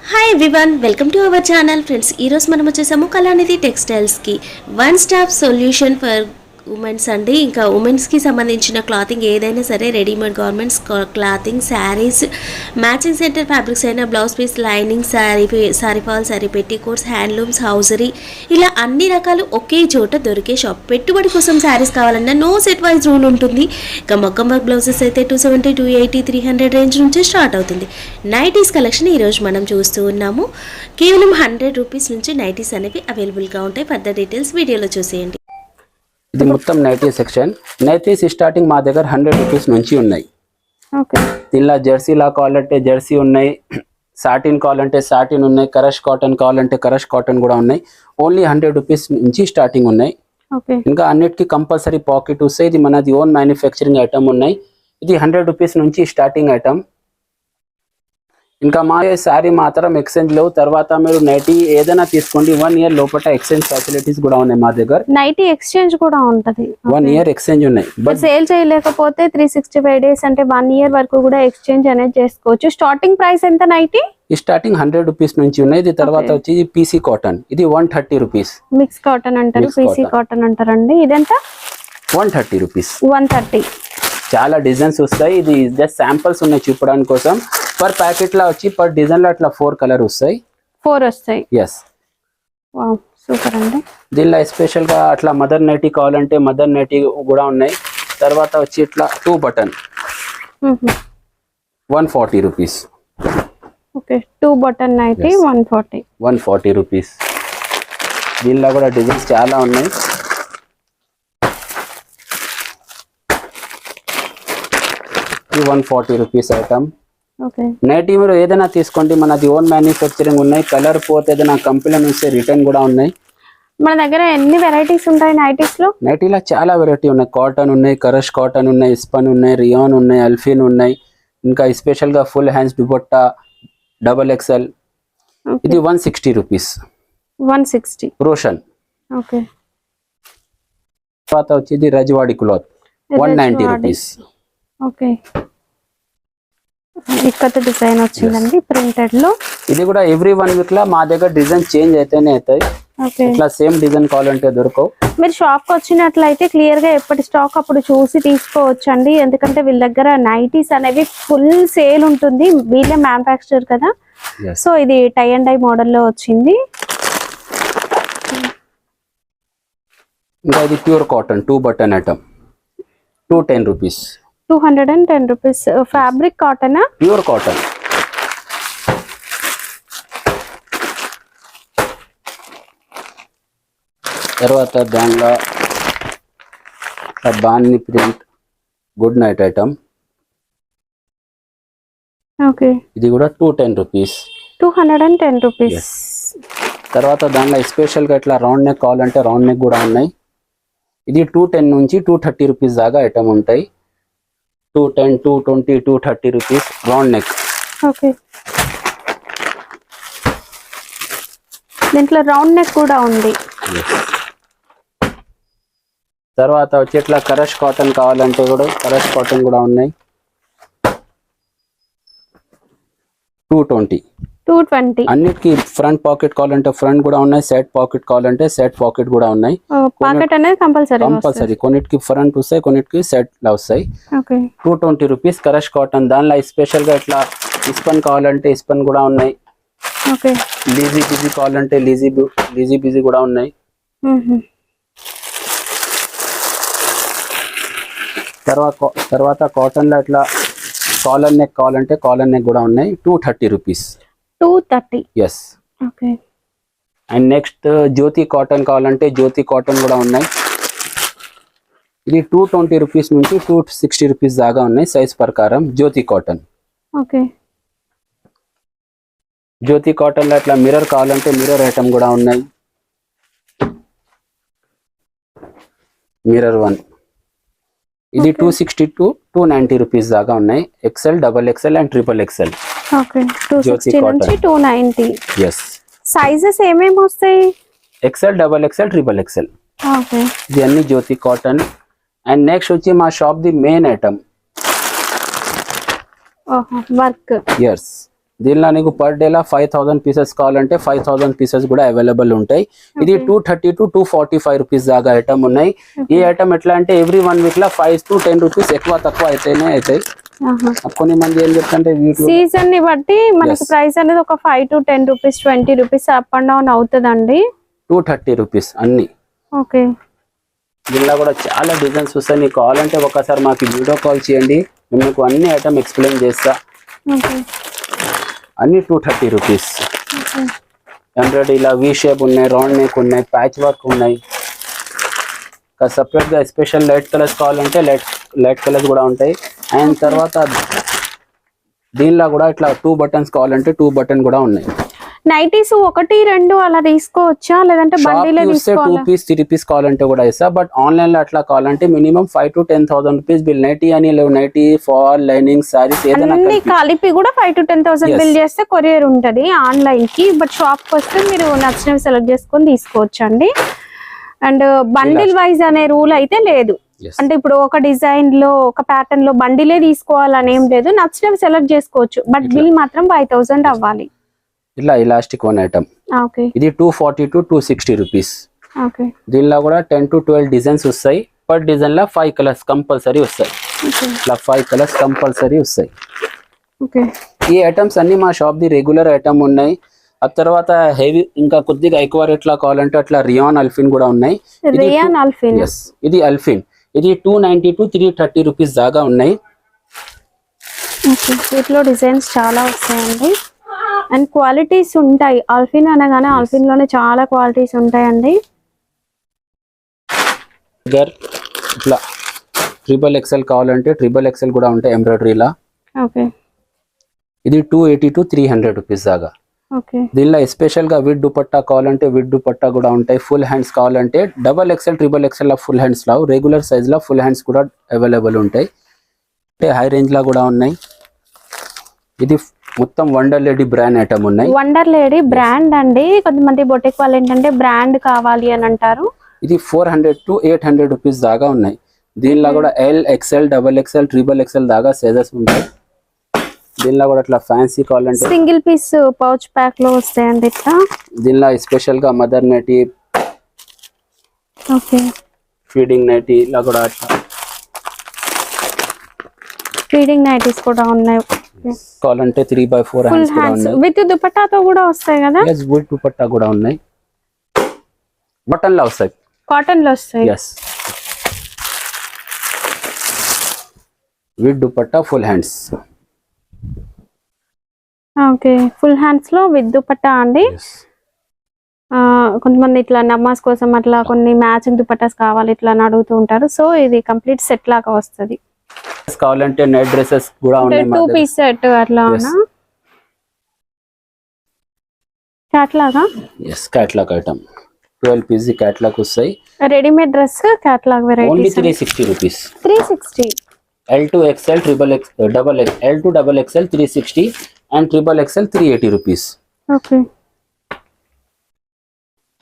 Hi everyone, welcome to our channel. Friends, ఈరోజు మనం వచ్చేసాము కళానిధి టెక్స్టైల్స్కి. One stop solution for women's అండి. ఇంకా ఉమెన్స్కి సంబంధించిన క్లాతింగ్ ఏదైనా సరే, readymade garments, clothing, saris, matching centre fabrics అయినా, blouse piece, lining, sari fall, sari petticoats, handlooms, hosiery, ఇలా అన్ని రకాలు ఒకే చోట దొరికే షాప్. పెట్టుబడి కోసం శారీస్ కావాలన్నా నో సెట్ వైజ్ రూల్ ఉంటుంది. ఇక మగ్గం వర్క్ బ్లౌజెస్ అయితే 270, 280, 300 రేంజ్ నుంచి స్టార్ట్ అవుతుంది. నైటీస్ కలెక్షన్ ఈరోజు మనం చూస్తూ ఉన్నాము. కేవలం 100 రూపీస్ నుంచి నైటీస్ అనేవి అవైలబుల్గా ఉంటాయి. ఫర్దర్ డీటెయిల్స్ వీడియోలో చూసేయండి. ఇది మొత్తం నైటీ సెక్షన్. నైటీస్ స్టార్టింగ్ మా దగ్గర 100 రూపీస్ నుంచి ఉన్నాయి. దీనిలో జెర్సీ లా కావాలంటే జెర్సీ ఉన్నాయి, సాటిన్ కావాలంటే సాటిన్ ఉన్నాయి, కరష్ కాటన్ కావాలంటే కరష్ కాటన్ కూడా ఉన్నాయి. ఓన్లీ 100 రూపీస్ నుంచి స్టార్టింగ్ ఉన్నాయి. ఇంకా అన్నిటికీ కంపల్సరీ పాకెట్ వస్తాయి. ఇది మనది ఓన్ మ్యానుఫ్యాక్చరింగ్ ఐటమ్ ఉన్నాయి. ఇది 100 రూపీస్ నుంచి స్టార్టింగ్ ఐటమ్. ఇంకా మా శారీ మాత్రం ఎక్స్చేంజ్ లేవు. తర్వాత మీరు నైటీ ఏదైనా తీసుకోండి, 1 ఇయర్ లోపల ఎక్స్చేంజ్ ఫెసిలిటీస్ కూడా ఉన్నాయి మా దగ్గర. నైటీ ఎక్స్చేంజ్ కూడా ఉంటది. 1 ఇయర్ ఎక్స్చేంజ్ ఉన్నాయి. బట్ సేల్ చేయలేకపోతే 365 డేస్ అంటే 1 ఇయర్ వరకు కూడా ఎక్స్చేంజ్ అనేది చేసుకోవచ్చు. స్టార్టింగ్ ప్రైస్ ఎంత నైటీ? స్టార్టింగ్ 100 రూపీస్ నుంచి ఉన్నాయి. ఇది తర్వాత వచ్చి పీసీ కాటన్, ఇది 130 రూపీస్. మిక్స్ కాటన్ అంటారు, పీసీ కాటన్ అంటారండి. ఇదంత 130 రూపీస్. 130. చాలా డిజైన్స్ వస్తాయి. ఇది జస్ట్ శాంపుల్స్ ఉన్నాయి చూపడానికి కోసం. పర్ ప్యాకెట్ లా వచ్చి పర్ డిజైన్ లో అట్లా 4 కలర్ వస్తాయి. 4 వస్తాయి. ఎస్, వావ్, సూపర్ అండి. దీనిలో స్పెషల్ గా అట్లా మదర్ నైటీ కావాలంటే మదర్ నైటీ కూడా ఉన్నాయి. తర్వాత వచ్చి ఇట్లా 2 button 140 rupees. Okay, 2 button nighty 140 rupees. దీనిలో కూడా డిజైన్స్ చాలా ఉన్నాయి. ఈ 140 రూపీస్ ఐటమ్. నైటీ మీరు ఏదైనా తీసుకోండి, మనది ఓన్ మ్యానుఫ్యాక్చరింగ్ ఉన్నాయి. కలర్ పోతే ఏదైనా కంప్లైంట్ వస్తే రిటర్న్ కూడా ఉన్నాయి. మన దగ్గర ఎన్ని వెరైటీస్ ఉంటాయి నైటీస్ లో? నైటీలో చాలా వెరైటీ ఉన్నాయి. కాటన్ ఉన్నాయి, కరష్ కాటన్ ఉన్నాయి, స్పన్ ఉన్నాయి, రియాన్ ఉన్నాయి, అల్ఫిన్ ఉన్నాయి. ఇంకా స్పెషల్ గా ఫుల్ హ్యాండ్స్ దుపట్టా XXL. ఇది 160 రూపీస్. 160 రోషన్. ఓకే. తర్వాత వచ్చేది Rajwadi cloth 190 rupees. Okay, ఇక్కత design వచ్చిందండి ప్రింటెడ్ లో. ఇది కూడా ఎవ్రీ 1 వీక్ లా మా దగ్గర డిజైన్ చేంజ్ అయితేనే అవుతాయి. ఇట్లా సేమ్ డిజైన్ కావాలంటే దొరకవు. మీరు షాప్ కి వచ్చినట్లయితే క్లియర్ గా ఎప్పటి స్టాక్ అప్పుడు చూసి తీసుకోవచ్చు అండి. ఎందుకంటే వీళ్ళ దగ్గర నైటీస్ అనేవి ఫుల్ సేల్ ఉంటుంది. వీళ్ళే మ్యానుఫ్యాక్చర్ కదా. సో ఇది టై అండ్ డై మోడల్ లో వచ్చింది. ఇంకా ఇది pure cotton 2 button item 210 rupees. 210 rupees. Fabric cotton, pure cotton. తర్వాత దానిలో బాన్ని print good night item. Okay, ఇది కూడా 210 రూపీస్. 210 రూపీస్. తర్వాత దానిలో స్పెషల్ గా ఇట్లా రౌండ్ నెక్ కావాలంటే రౌండ్ నెక్ కూడా ఉన్నాయి. ఇది 210 నుంచి 230 రూపీస్ దాకా ఐటమ్ ఉంటాయి. 210, 220, 230 రూపీస్ రౌండ్ నెక్. ఓకే, దీంట్లో రౌండ్ నెక్ కూడా ఉంది. తర్వాత వచ్చి ఇట్లా కరష్ కాటన్ కావాలంటే కూడా కరష్ కాటన్ కూడా ఉన్నాయి. 220. అన్నిటికి ఫ్రంట్ పాకెట్ కావాలంటే ఫ్రంట్ కూడా ఉన్నాయి, సెట్ పాకెట్ కావాలంటే సెట్ పాకెట్ కూడా ఉన్నాయి. పాకెట్ అనేది కంపల్సరీ. కొన్నిటికి ఫ్రంట్ వస్తాయి, కొన్నిటికి సెట్ లా వస్తాయి. 220 రూపీస్ కరష్ కాటన్. దానిలో స్పెషల్ గా ఇట్లా ఇస్పన్ కావాలంటే ఇస్పన్ కూడా ఉన్నాయి. లీజీ బిజీ కావాలంటే లీజీ బిజీ కూడా ఉన్నాయి. తర్వాత కాటన్ లో ఇట్లా కాలర్ నెక్ కావాలంటే కాలర్ నెక్ కూడా ఉన్నాయి. 230 rupees. 230. Yes. Okay. And next Jyothi cotton కావాలంటే జ్యోతి కాటన్ కూడా ఉన్నాయి. ఇది 220 రూపీస్ నుంచి 260 రూపీస్ దాకా ఉన్నాయి సైజ్ ప్రకారం. జ్యోతి కాటన్. ఓకే. జ్యోతి కాటన్ లో ఇట్లా మిర్రర్ కావాలంటే మిర్రర్ ఐటమ్ కూడా ఉన్నాయి. మిర్రర్ 1. ఇది 260 to 290 రూపీస్ దాకా ఉన్నాయి. XL, XXL and XXL. Okay, 260 నుంచి 290. ఎస్. సైజెస్ ఏమేమి వస్తాయి? XL, XXL, XXL. ఓకే, ఇది అన్ని జ్యోతి కాటన్. అండ్ నెక్స్ట్ వచ్చి మా shop the main item work. Yes, దీనిలో నీకు పర్ డే లా 5000 పీసెస్ కావాలంటే 5000 పీసెస్ కూడా అవైలబుల్ ఉంటాయి. ఇది 230 to 245 రూపీస్ దాకా ఐటమ్ ఉన్నాయి. ఈ ఐటమ్ ఎట్లా అంటే every 1 week law 5 to 10 rupees ఎక్కువ తక్కువ అయితేనే అవుతాయి. కొన్ని మంది ఏం చెప్తుంటే సీజన్ ని బట్టి మనకి ప్రైస్ అనేది ఒక 5 to 10 rupees 20 rupees up and down అవుతుందండి. 230 రూపీస్ అన్ని. ఓకే, దీనిలో కూడా చాలా డిజైన్స్ వస్తాయి. నీకు కావాలంటే ఒకసారి మాకు వీడియో కాల్ చేయండి, మేము మీకు అన్ని ఐటమ్ ఎక్స్ప్లెయిన్ చేస్తా. అన్ని 230 రూపీస్. ఎంబ్రాయిడరీ ఇలా వి షేప్ ఉన్నాయి, రౌండ్ నెక్ ఉన్నాయి, ప్యాచ్ వర్క్ ఉన్నాయి. సపరేట్ గా స్పెషల్ లైట్ కలర్స్ కావాలంటే లైట్ కలర్స్ కూడా ఉంటాయి. అండ్ తర్వాత దీనిలో కూడా ఇట్లా 2 బటన్స్ కావాలంటే 2 బటన్ కూడా ఉన్నాయి. నైటీస్ 1 2 అలా తీసుకోవచ్చా లేదంటే బండిలే తీసుకోవాలా? 2 పీస్ 3 పీస్ కావాలంటే కూడా ఇస్తా. బట్ ఆన్లైన్ లో అట్లా కావాలంటే minimum 5 to 10,000 rupees bill. Nighty అని లేవు, నైటీ ఫాల్ లైనింగ్ సారీస్ ఏదైనా అన్ని కలిపి కూడా 5 to 10,000 బిల్ చేస్తే కొరియర్ ఉంటది ఆన్లైన్ కి. బట్ షాప్ కి వస్తే మీరు నచ్చినవి సెలెక్ట్ చేసుకొని తీసుకోవచ్చు అండి. అండ్ బండిల్ వైజ్ అనే రూల్ అయితే లేదు. అంటే ఇప్పుడు ఒక డిజైన్ లో ఒక ప్యాటర్న్ లో బండిలే తీసుకోవాలని ఏం లేదు, నచ్చినవి సెలెక్ట్ చేసుకోవచ్చు. బట్ బిల్ మాత్రం 5,000 అవ్వాలి. ఇట్లా ఇలాస్టిక్ వన్ ఐటమ్. ఇది 240 to 260 రూపీస్. దీనిలో కూడా 10 to 12 డిజైన్స్ వస్తాయి. పర్ డిజైన్ లో 5 కలర్స్ కంపల్సరీ వస్తాయి. ఇట్లా 5 కలర్స్ కంపల్సరీ వస్తాయి. ఈ ఐటమ్స్ అన్ని మా షాప్ ది రెగ్యులర్ ఐటమ్ ఉన్నాయి. ఆ తర్వాత హెవీ ఇంకా కొద్దిగా ఎక్కువ రేట్ లా కావాలంటే అట్లా రియాన్ అల్ఫిన్ కూడా ఉన్నాయి. ఇది అల్ఫిన్. ఇది 290 to 330 రూపీస్ దాకా ఉన్నాయి. వీటిలో డిజైన్స్ చాలా వస్తాయండి అండ్ క్వాలిటీస్ ఉంటాయి. ఆల్ఫిన్ అనగానే ఆల్ఫిన్ లోనే చాలా క్వాలిటీస్ ఉంటాయండి. ఇట్లా XXL కావాలంటే XXL కూడా ఉంటాయి ఎంబ్రాయిడరీలా. ఇది 280 to 300 రూపీస్ దాకా. దీనిలో స్పెషల్ గా విత్ దుపట్టా కావాలంటే విత్ దుపట్టా కూడా ఉంటాయి. ఫుల్ హ్యాండ్స్ కావాలంటే XXL XXL లా ఫుల్ హ్యాండ్స్ లా, రెగ్యులర్ సైజ్ లా ఫుల్ హ్యాండ్స్ కూడా అవైలబుల్ ఉంటాయి. అంటే హై రేంజ్ లా కూడా ఉన్నాయి. ఇది మొత్తం వండర్ లేడీ బ్రాండ్ ఐటమ్ ఉన్నాయి. వండర్ లేడీ బ్రాండ్ అండి. కొంతమంది బొటిక్ వాళ్ళు ఏంటంటే బ్రాండ్ కావాలి అని అంటారు. ఇది 400 to 800 రూపీస్ దాకా ఉన్నాయి. దీనిలో కూడా L XL XXL XXL దాకా సైజెస్ ఉంటాయి. దీనిలో కూడా అట్లా ఫ్యాన్సీ కావాలంటే సింగిల్ పీస్ పౌచ్ ప్యాక్ లో వస్తాయండి. ఇట్లా దీనిలో స్పెషల్ గా మదర్ నైటీ, ఫీడింగ్ నైటీ ఇలా కూడా అట్లా ఫీడింగ్ నైటీస్ కూడా ఉన్నాయి. కావాలంటే 3x4 హ్యాండ్స్ కూడా ఉన్నాయి. విత్ దుపట్టాతో కూడా వస్తాయి కదా? yes విత్ దుపట్టా కూడా ఉన్నాయి. బటన్ లా వస్తాయి, కాటన్ లో వస్తాయి. yes with dupatta full hands. Okay, full hands లో విత్ దుపట్టా అండి. కొంతమంది ఇట్లా నమాజ్ కోసం అట్లా కొన్ని మ్యాచింగ్ దుపట్టాస్ కావాలి ఇట్లా అని అడుగుతూ ఉంటారు. సో ఇది కంప్లీట్ సెట్ లాగా వస్తుంది. కావాలంటే నైట్ డ్రెస్సెస్ కూడా ఉన్నాయి. 2 పీస్ సెట్ అట్లా ఉన్నా క్యాట్లాగా. yes catalogue item 12 piece catalogue వస్తాయి. Readymade dress catalogue varieties only 360 rupees. 360. L to XL L to XXL 360 and XXL 380 rupees. Okay,